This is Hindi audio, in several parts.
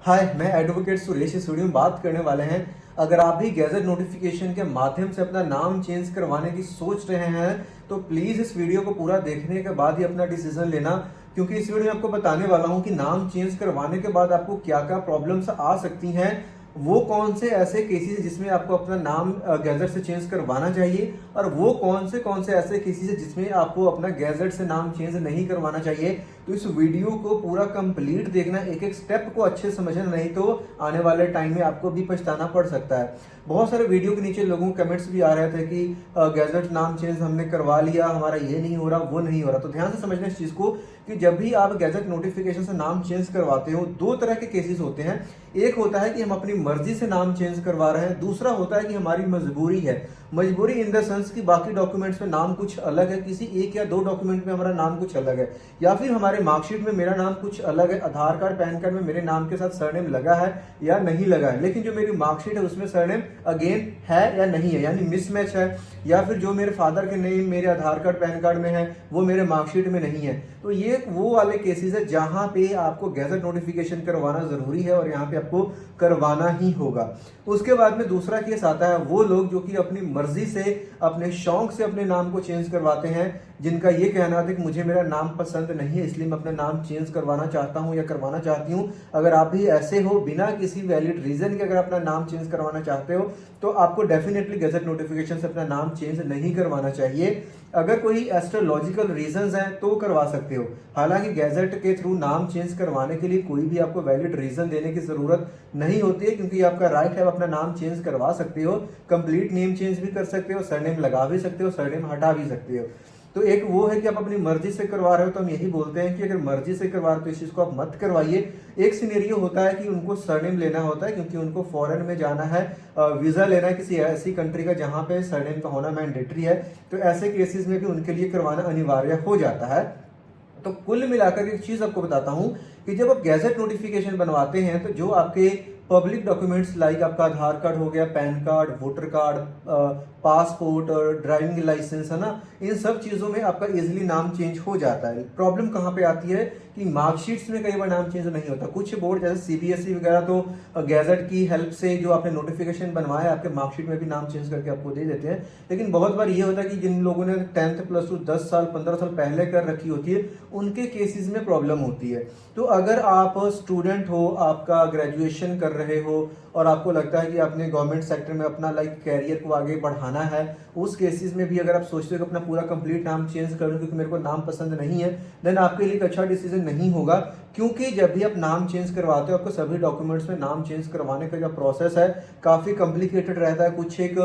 हाय, मैं एडवोकेट सुरेश। इस वीडियो में बात करने वाले हैं, अगर आप भी गैजेट नोटिफिकेशन के माध्यम से अपना नाम चेंज करवाने की सोच रहे हैं तो प्लीज इस वीडियो को पूरा देखने के बाद ही अपना डिसीजन लेना, क्योंकि इस वीडियो में आपको बताने वाला हूं कि नाम चेंज करवाने के बाद आपको क्या क्या प्रॉब्लम्स आ सकती हैं। वो कौन से ऐसे केसेस जिसमें आपको अपना नाम गैजेट से चेंज करवाना चाहिए और वो कौन से ऐसे केसेस जिसमें आपको अपना गैजेट से नाम चेंज नहीं करवाना चाहिए। तो इस वीडियो को पूरा कंप्लीट देखना, एक एक स्टेप को अच्छे से समझना, नहीं तो आने वाले टाइम में आपको भी पछताना पड़ सकता है। बहुत सारे वीडियो के नीचे लोगों के कमेंट्स भी आ रहे थे कि गैजेट नाम चेंज हमने करवा लिया, हमारा ये नहीं हो रहा, वो नहीं हो रहा। तो ध्यान से समझना इस चीज को कि जब भी आप गैजेट नोटिफिकेशन से नाम चेंज करवाते हो, दो तरह के केसेस होते हैं। एक होता है कि हम अपनी मर्जी से नाम चेंज करवा रहे हैं, दूसरा होता है कि हमारी मजबूरी है। मजबूरी इन द सेंस कि बाकी डॉक्यूमेंट्स में नाम कुछ अलग है, किसी एक या दो डॉक्यूमेंट में हमारा नाम कुछ अलग है, या फिर हमारे मार्कशीट में मेरा नाम कुछ अलग है, आधार कार्ड पैन कार्ड में मेरे नाम के साथ सरनेम लगा है या नहीं लगा है, लेकिन जो मेरी मार्कशीट है उसमें सरनेम अगेन है या नहीं है, यानी मिसमैच है। या फिर जो मेरे फादर के नेम मेरे आधार कार्ड पैन कार्ड में है वो मेरे मार्कशीट में नहीं है। तो ये वो वाले केसेस है जहां पे आपको गैजेट नोटिफिकेशन करवाना जरूरी है और यहाँ पे आपको करवाना ही होगा। उसके बाद में दूसरा केस आता है वो लोग जो कि अपनी मर्जी से, अपने शौक से अपने नाम को चेंज करवाते हैं, जिनका ये कहना था कि मुझे मेरा नाम पसंद नहीं है इसलिए मैं अपना नाम चेंज करवाना चाहता हूं या करवाना चाहती हूं। अगर आप भी ऐसे हो, बिना किसी वैलिड रीजन के अगर अपना नाम चेंज करवाना चाहते हो तो आपको डेफिनेटली गैजेट नोटिफिकेशन से अपना नाम चेंज नहीं करवाना चाहिए। अगर कोई एस्ट्रोलॉजिकल रीजंस हैं तो करवा सकते हो। हालांकि गैजेट के थ्रू नाम चेंज करवाने के लिए कोई भी आपको वैलिड रीजन देने की जरूरत नहीं होती है, क्योंकि आपका राइट है, अपना नाम चेंज करवा सकते हो। कंप्लीट नेम चेंज भी कर सकते हो, सरनेम लगा भी सकते हो, सरनेम हटा भी सकते हो। तो एक वो है कि आप अपनी मर्जी से करवा रहे हो, तो हम यही बोलते हैं कि अगर मर्जी से करवा रहे हो तो इस चीज को आप मत करवाइए। एक सिनेरियो होता है कि उनको सरनेम लेना होता है, क्योंकि उनको फॉरेन में जाना है, वीजा लेना है किसी ऐसी कंट्री का जहां पे सरनेम का होना मैंडेटरी है। तो ऐसे केसेस में भी उनके लिए करवाना अनिवार्य हो जाता है। तो कुल मिलाकर एक चीज आपको बताता हूं कि जब आप गैजेट नोटिफिकेशन बनवाते हैं तो जो आपके पब्लिक डॉक्यूमेंट्स लाइक आपका आधार कार्ड हो गया, pan card, voter card, passport और ड्राइविंग लाइसेंस है ना, इन सब चीजों में आपका इजीली नाम चेंज हो जाता है। प्रॉब्लम कहाँ पे आती है कि मार्कशीट्स में कई बार नाम चेंज नहीं होता। कुछ बोर्ड जैसे सीबीएसई वगैरह तो गैजेट की हेल्प से जो आपने नोटिफिकेशन बनवाया आपके मार्कशीट में भी नाम चेंज करके आपको दे देते हैं। लेकिन बहुत बार ये होता है कि जिन लोगों ने 10th प्लस टू 10 साल 15 साल पहले कर रखी होती है उनके केसेस में प्रॉब्लम होती है। तो अगर आप स्टूडेंट हो, आपका ग्रेजुएशन कर रहे हो और आपको लगता है कि आपने गवर्नमेंट सेक्टर में अपना कैरियर को आगे बढ़ाना है, उस केसेस में भी अगर आप सोचते हो कि अपना पूरा कंप्लीट नाम चेंज कर लूं क्योंकि मेरे को नाम पसंद नहीं है, देन आपके लिए एक अच्छा डिसीजन नहीं होगा। क्योंकि जब भी आप नाम चेंज करवाते हो आपको सभी डॉक्यूमेंट्स में नाम चेंज करवाने का जो प्रोसेस है काफी कॉम्प्लिकेटेड रहता है। कुछ एक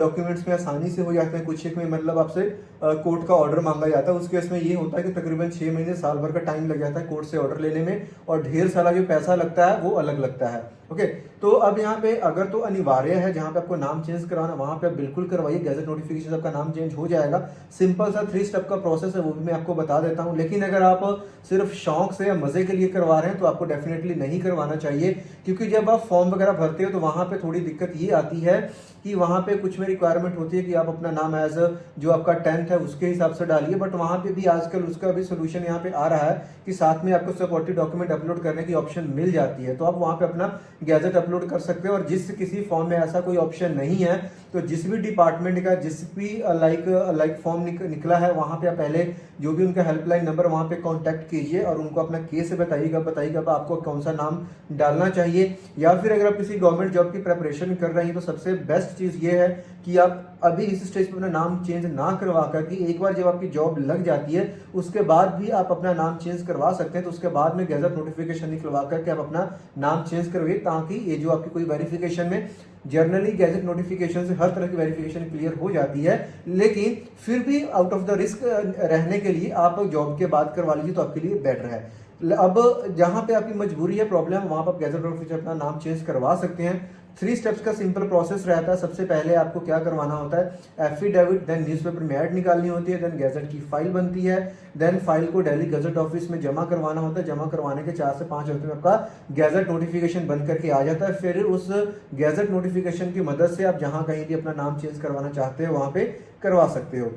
डॉक्यूमेंट्स में आसानी से हो जाते हैं, कुछ एक में मतलब आपसे कोर्ट का ऑर्डर मांगा जाता है। उस केस में ये होता है कि तकरीबन 6 महीने साल भर का टाइम लग जाता है कोर्ट से ऑर्डर लेने में, और ढेर सारा जो पैसा लगता है वो अलग लगता है। ओके, तो अब यहाँ पे अगर तो अनिवार्य है जहां पे आपको नाम चेंज करवाना, वहां पे आप बिल्कुल करवाइए, गैजेट नोटिफिकेशन आपका नाम चेंज हो जाएगा। सिंपल सा 3 स्टेप का प्रोसेस है, वो भी मैं आपको बता देता हूं। लेकिन अगर आप सिर्फ शौक से या मजे के लिए करवा रहे हैं तो आपको डेफिनेटली नहीं करवाना चाहिए, क्योंकि जब आप फॉर्म वगैरह भरते हो तो वहां पे थोड़ी दिक्कत ये आती है कि वहां पे कुछ में रिक्वायरमेंट होती है कि आप अपना नाम एज जो आपका 10th है उसके हिसाब से डालिए, बट वहां पे भी आजकल उसका भी सोल्यूशन यहाँ पे आ रहा है कि साथ में आपको सपोर्टिव डॉक्यूमेंट अपलोड करने की ऑप्शन मिल जाती है। तो आप वहां पे अपना गैजेट अपलोड कर सकते हो। और जिस किसी फॉर्म में ऐसा कोई ऑप्शन नहीं है तो जिस भी डिपार्टमेंट का जिस भी लाइक फॉर्म निकला है वहां पे आप पहले जो भी उनका हेल्पलाइन नंबर वहां पे कांटेक्ट कीजिए और उनको अपना केस बताइएगा आपको कौन सा नाम डालना चाहिए। या फिर अगर आप किसी गवर्नमेंट जॉब की प्रिपरेशन कर रहे हैं तो सबसे बेस्ट चीज ये है कि आप अभी इस स्टेज पर अपना नाम चेंज ना करवा करके एक बार जब आपकी जॉब लग जाती है उसके बाद भी आप अपना नाम चेंज करवा सकते हैं। तो उसके बाद में गैजेट नोटिफिकेशन निकलवा करके आप अपना नाम चेंज करवाइए, ताकि ये जो आपकी कोई वेरिफिकेशन में जर्नली गैजेट नोटिफिकेशन से हर तरह की वेरिफिकेशन क्लियर हो जाती है, लेकिन फिर भी आउट ऑफ द रिस्क रहने के लिए आप जॉब के बाद करवा लीजिए तो आपके लिए बेटर है। अब जहां पे आपकी मजबूरी है, प्रॉब्लम, वहां पर आप गैजेट नोटिफिकेशन अपना नाम चेंज करवा सकते हैं। 3 स्टेप्स का सिंपल प्रोसेस रहता है। सबसे पहले आपको क्या करवाना होता है, एफिडेविट, देन न्यूज़पेपर में ऐड निकालनी होती है, देन गैजेट की फाइल बनती है, देन फाइल को दिल्ली गजट ऑफिस में जमा करवाना होता है। जमा करवाने के 4 से 5 हफ्ते में आपका गैजेट नोटिफिकेशन बन करके आ जाता है। फिर उस गैजेट नोटिफिकेशन की मदद से आप जहां कहीं भी अपना नाम चेंज करवाना चाहते हो वहां पे करवा सकते हो।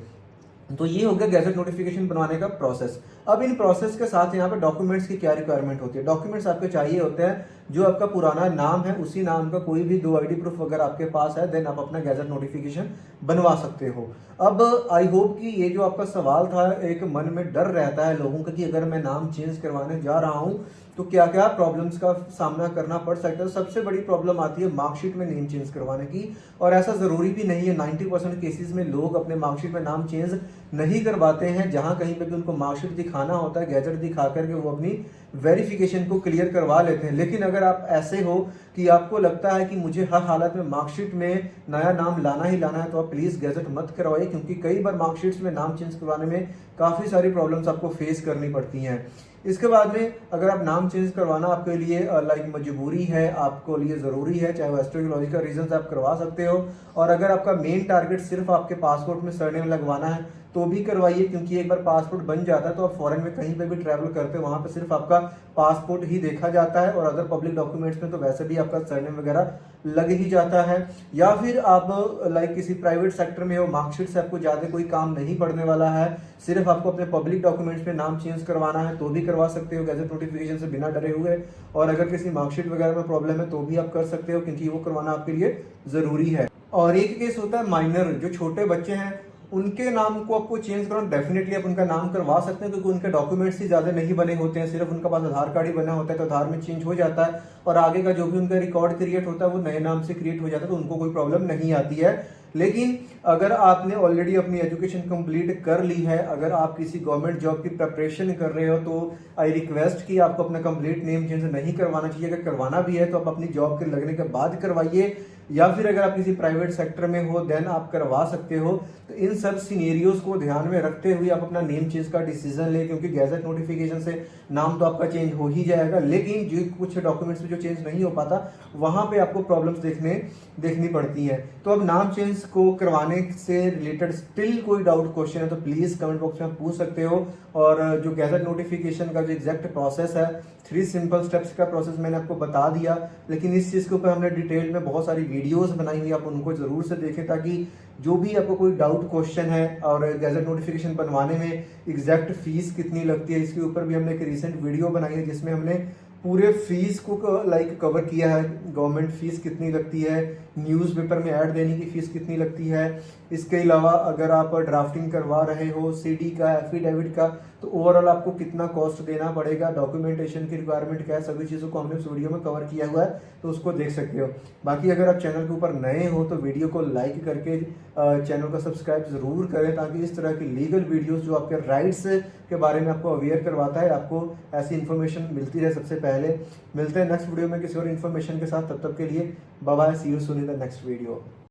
तो ये हो गया गैजेट नोटिफिकेशन बनवाने का प्रोसेस। अब इन प्रोसेस के साथ यहाँ पे डॉक्यूमेंट्स की क्या रिक्वायरमेंट होती है। डॉक्यूमेंट्स आपके चाहिए होते हैं जो आपका पुराना नाम है उसी नाम का कोई भी 2 आईडी प्रूफ अगर आपके पास है, देन आप अपना गैजेट नोटिफिकेशन बनवा सकते हो। अब आई होप कि ये जो आपका सवाल था, एक मन में डर रहता है लोगों का कि अगर मैं नाम चेंज करवाने जा रहा हूँ तो क्या क्या प्रॉब्लम्स का सामना करना पड़ सकता है। सबसे बड़ी प्रॉब्लम आती है मार्कशीट में नेम चेंज करवाने की, और ऐसा जरूरी भी नहीं है। 90% केसेस में लोग अपने मार्कशीट में नाम चेंज नहीं करवाते हैं। जहां कहीं पे भी उनको मार्कशीट दिखाना होता है, गैजेट दिखा करके वो अपनी वेरिफिकेशन को क्लियर करवा लेते हैं। लेकिन अगर आप ऐसे हो कि आपको लगता है कि मुझे हर हालत में मार्कशीट में नया नाम लाना ही लाना है, तो आप प्लीज गैजेट मत करवाइए, क्योंकि कई बार मार्कशीट्स में नाम चेंज करवाने में काफी सारी प्रॉब्लम्स आपको फेस करनी पड़ती हैं। इसके बाद में अगर आप नाम चेंज करवाना आपके लिए लाइक मजबूरी है, आपको लिए जरूरी है, चाहे वो एस्ट्रोलॉजिकल रीजन से आप करवा सकते हो। और अगर आपका मेन टारगेट सिर्फ आपके पासपोर्ट में सरनेम लगवाना है तो भी करवाइए, क्योंकि एक बार पासपोर्ट बन जाता है तो आप फॉरेन में कहीं पे भी ट्रैवल करते हो वहां पे सिर्फ आपका पासपोर्ट ही देखा जाता है, और अदर पब्लिक डॉक्यूमेंट्स में तो वैसे भी आपका सरनेम वगैरह लग ही जाता है। या फिर आप लाइक किसी प्राइवेट सेक्टर में हो, मार्कशीट से आपको ज्यादा कोई काम नहीं पड़ने वाला है, सिर्फ आपको अपने पब्लिक डॉक्यूमेंट्स में नाम चेंज करवाना है तो भी करवा सकते हो गैजेट नोटिफिकेशन से बिना डरे हुए। और अगर किसी मार्कशीट वगैरह में प्रॉब्लम है तो भी आप कर सकते हो, क्योंकि वो करवाना आपके लिए जरूरी है। और एक केस होता है माइनर, जो छोटे बच्चे हैं उनके नाम को आपको चेंज करना, डेफिनेटली आप उनका नाम करवा सकते हैं, क्योंकि उनके डॉक्यूमेंट्स ही ज्यादा नहीं बने होते हैं, सिर्फ उनका पास आधार कार्ड ही बना होता है तो आधार में चेंज हो जाता है, और आगे का जो भी उनका रिकॉर्ड क्रिएट होता है वो नए नाम से क्रिएट हो जाता है, तो उनको कोई प्रॉब्लम नहीं आती है। लेकिन अगर आपने ऑलरेडी अपनी एजुकेशन कंप्लीट कर ली है, अगर आप किसी गवर्नमेंट जॉब की प्रिपरेशन कर रहे हो, तो आई रिक्वेस्ट कि आपको अपना कंप्लीट नेम चेंज नहीं करवाना चाहिए। अगर करवाना भी है तो आप अपनी जॉब के लगने के बाद करवाइए, या फिर अगर आप किसी प्राइवेट सेक्टर में हो देन आप करवा सकते हो। तो इन सब सिनेरियोज को ध्यान में रखते हुए आप अपना नेम चेंज का डिसीजन ले, क्योंकि गैजेट नोटिफिकेशन से नाम तो आपका चेंज हो ही जाएगा, लेकिन जो कुछ डॉक्यूमेंट्स में जो चेंज नहीं हो पाता वहां पे आपको प्रॉब्लम्स देखनी पड़ती है। तो अब नाम चेंज को करवाने से रिलेटेड स्टिल कोई डाउट क्वेश्चन है तो प्लीज कमेंट बॉक्स में पूछ सकते हो। और जो गैजेट नोटिफिकेशन का जो एग्जैक्ट प्रोसेस है, 3 सिंपल स्टेप्स का प्रोसेस मैंने आपको बता दिया, लेकिन इस चीज के ऊपर हमने डिटेल में बहुत सारी वीडियोस बनाई हुई, आप उनको जरूर से देखें, ताकि जो भी आपको कोई डाउट क्वेश्चन है और गैजेट नोटिफिकेशन बनवाने में एग्जैक्ट फीस कितनी लगती है, इसके ऊपर भी हमने एक रिसेंट वीडियो बनाई है जिसमें हमने पूरे फीस को लाइक कवर किया है। गवर्नमेंट फीस कितनी लगती है, न्यूज़पेपर में ऐड देने की फीस कितनी लगती है, इसके अलावा अगर आप ड्राफ्टिंग करवा रहे हो सीडी का, एफिडेविट का, तो ओवरऑल आपको कितना कॉस्ट देना पड़ेगा, डॉक्यूमेंटेशन की रिक्वायरमेंट क्या है, सभी चीज़ों को हमने उस वीडियो में कवर किया हुआ है, तो उसको देख सकते हो। बाकी अगर आप चैनल के ऊपर नए हो तो वीडियो को लाइक करके चैनल को सब्सक्राइब जरूर करें, ताकि इस तरह की लीगल वीडियोस जो आपके राइट्स के बारे में आपको अवेयर करवाता है, आपको ऐसी इन्फॉर्मेशन मिलती रहे सबसे पहले। मिलते हैं नेक्स्ट वीडियो में किसी और इन्फॉर्मेशन के साथ, तब तक के लिए bye bye, see you soon in the next video.